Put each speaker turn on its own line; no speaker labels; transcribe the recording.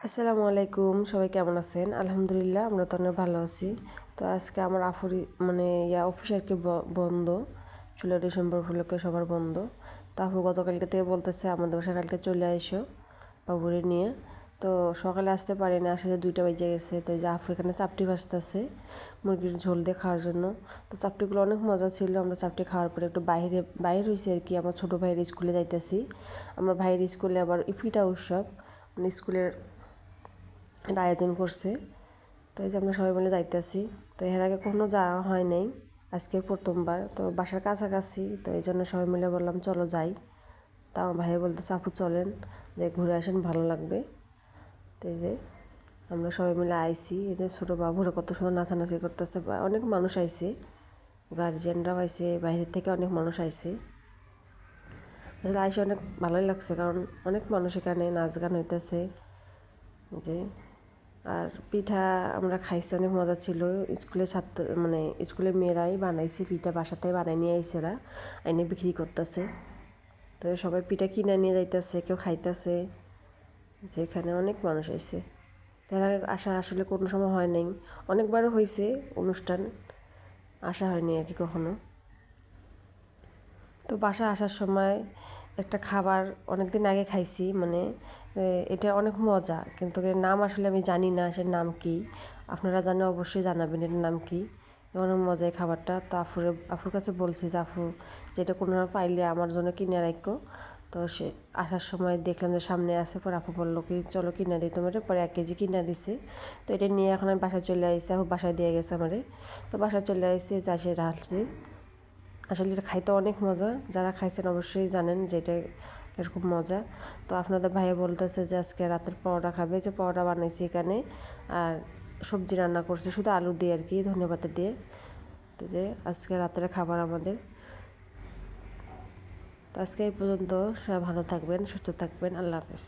আসসালামু আলাইকুম, সবাই কেমন আছেন? আলহামদুলিল্লাহ, আমরা তো অনেক ভালো আছি। তো আজকে আমার অফিস আর কি বন্ধ। 16 ডিসেম্বর উপলক্ষে সবার বন্ধ। তা আপু গতকালকে থেকে বলতেছে আমাদের বাসায় কালকে চলে আইসো বাবুরে নিয়ে। তো সকালে আসতে পারি না, আসতে 2টা বেজে গেছে। তো এই যে আপু এখানে চাপটি ভাজতেছে মুরগির ঝোল দিয়ে খাওয়ার জন্য। তো চাপটিগুলো অনেক মজা ছিল। আমরা চাপটি খাওয়ার পরে একটু বাইরে হয়েছি আর কি। আমার ছোটো ভাইয়ের স্কুলে যাইতেছি। আমার ভাইয়ের স্কুলে আবার পিঠা উৎসব, মানে স্কুলের একটা আয়োজন করছে। তো এই যে আমরা সবাই মিলে যাইতেছি। তো এর আগে কখনো যাওয়া হয় নাই, আজকে প্রথমবার। তো বাসার কাছাকাছি, তো এই জন্য সবাই মিলে বললাম চলো যাই। তা আমার ভাই বলতেছে আপু চলেন, যে ঘুরে আসেন, ভালো লাগবে। তো এই যে আমরা সবাই মিলে আইছি। এদের ছোটো বাবুরা কত সুন্দর নাচানাচি করতেছে, অনেক মানুষ আইছে, গার্জিয়ানরাও আইছে, বাইরের থেকে অনেক মানুষ আইছে। আসলে আইসে অনেক ভালোই লাগছে, কারণ অনেক মানুষ এখানে নাচ গান হইতেছে যে। আর পিঠা আমরা খাইছি, অনেক মজা ছিল। স্কুলের ছাত্র মানে স্কুলের মেয়েরাই বানাইছে পিঠা, বাসাতে বানাই নিয়ে আইছে, ওরা এনে বিক্রি করতেছে। তো সবাই পিঠা কিনে নিয়ে যাইতেছে, কেউ খাইতেছে। যেখানে অনেক মানুষ আইছে, তার আগে আসা আসলে কোনো সময় হয় নাই। অনেকবারও হয়েছে অনুষ্ঠান, আসা হয়নি আর কি কখনো। তো বাসা আসার সময় একটা খাবার অনেক দিন আগে খাইছি, মানে এটা অনেক মজা, কিন্তু এর নাম আসলে আমি জানি না, সে নাম কি। আপনারা জানে অবশ্যই জানাবেন এর নাম কি। অনেক মজা এই খাবারটা। তো আফুর কাছে বলছি যে আপু, যেটা কোনো পাইলে আমার জন্য কিনে রাখো। তো সে আসার সময় দেখলাম যে সামনে আছে, পরে আপু বললো কি চলো কিনে দিই তোমার, পরে 1 কেজি কিনে দিছে। তো এটা নিয়ে এখন আমি বাসায় চলে আসছি, আপু বাসায় দিয়ে গেছে আমারে। তো বাসায় চলে আসছি, চাষে ঢালছি। আসলে এটা খাইতে অনেক মজা, যারা খাইছেন অবশ্যই জানেন যে এটা এরকম মজা। তো আপনাদের ভাইয়া বলতেছে যে আজকে রাতের পরোটা খাবে, যে পরোটা বানাইছি এখানে, আর সবজি রান্না করছে শুধু আলু দিয়ে আর কি, ধনেপাতা দিয়ে। তো যে আজকে রাতের খাবার আমাদের। তো আজকে এই পর্যন্ত, সবাই ভালো থাকবেন, সুস্থ থাকবেন, আল্লাহ হাফেজ।